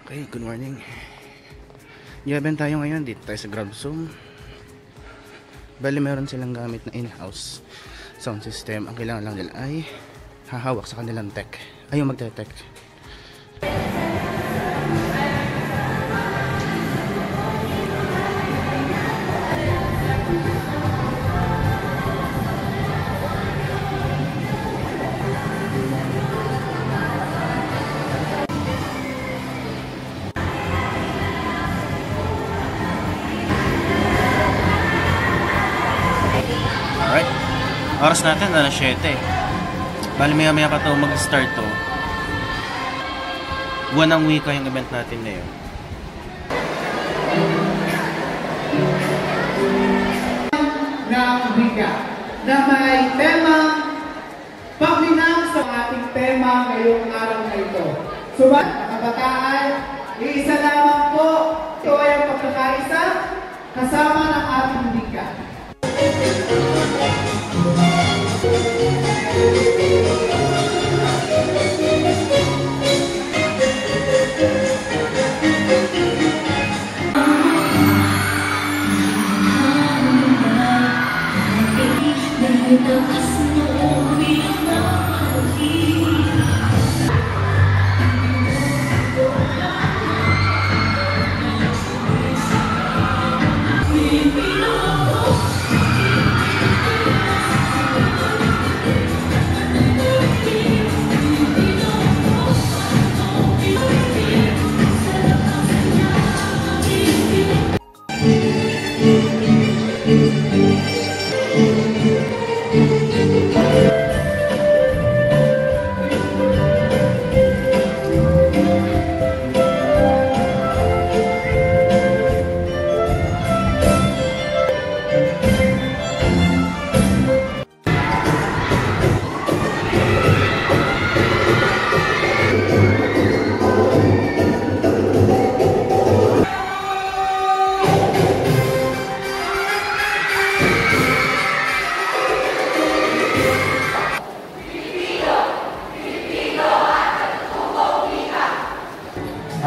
Okay, good morning. I-event tayo ngayon. Dito tayo sa GrabZoom. Bali meron silang gamit na in-house sound system. Ang kailangan lang nila ay hahawak sa kanilang tech. Ayaw magte-tech. Oras natin, alas 7. Bali maya pa ito mag-start to. Buwan ng wika yung event natin ngayon. Ng wika na may temang paglinang sa ating tema ngayong araw na ito. Subalit, kabataan, iisa lamang po. Ito ay ang pagkakaisa kasama ng ating wika.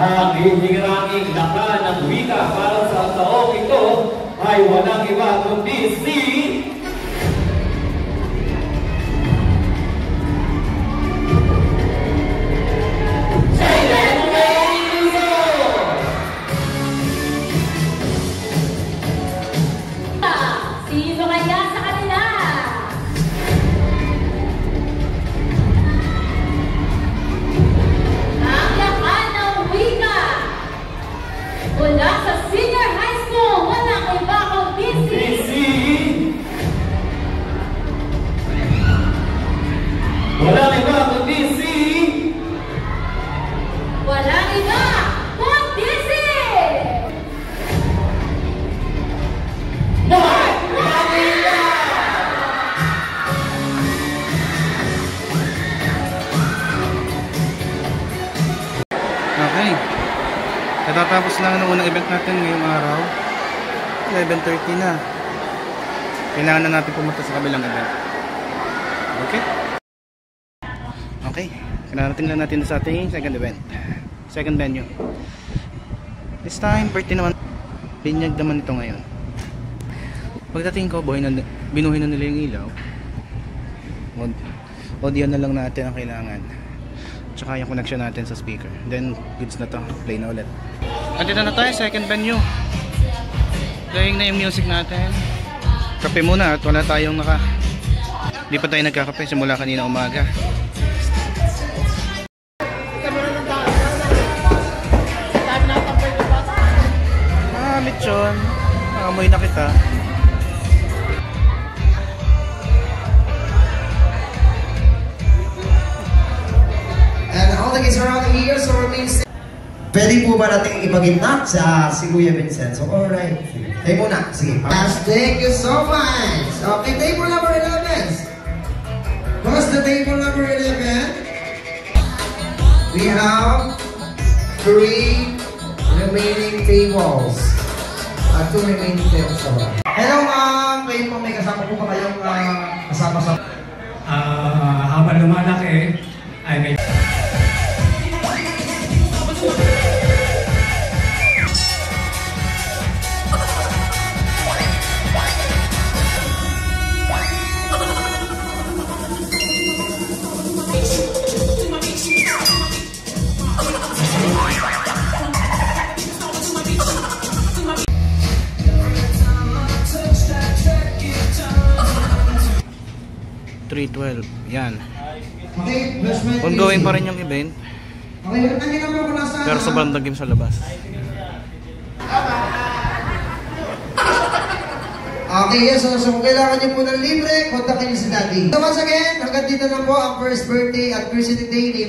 Ang hihiranging lakas ng wika para sa taong ito ay walang iba kundi si Sino kaya sa kanila? Ang lakas ng wika mula sa senior high school, walang iba kundi si walang iba kundi si walang iba kundi si Okay. Katatapos lang ng unang event natin ngayong araw. 11:30 na. Kailangan na natin pumunta sa kabilang event. Okay? Okay. Kinarating lang natin sa ating second event. Second venue. This time, birthday naman. Binyag naman ito ngayon. Pagdating ko, binuhin na nila yung ilaw. Audio na lang natin ang kailangan. Tsaka yung connection natin sa speaker. Then, goods na to. Play na ulit. Andito na tayo, second venue. Playing na yung music natin. Kape muna at wala tayong Hindi pa tayo nagkakape simula kanina umaga. Lechon. Amoy na kita. And all the kids around here, so remains. Pwede po ba natin ipagitna sa si Kuya Vincenzo? Alright. Tayo muna. Sige. Thank you so much. Okay, table number 11. What's the table number 11? We have 3 remaining tables. 2 remaining tables. Hello ma'am! Kayo po may kasama po ba kayong kasama sa... habang lumalaki ay may 312. Yan. Okay, best friend. Ongoing pa rin yung event. Okay, yun ang ginagawa ko nasa... Pero sobrang dagim sa labas. Okay, yes. So kung kailangan niyo po ng libre, kontakin niyo si Daddy. So once again, hanggang dito na po ang first birthday at Christmas Day ni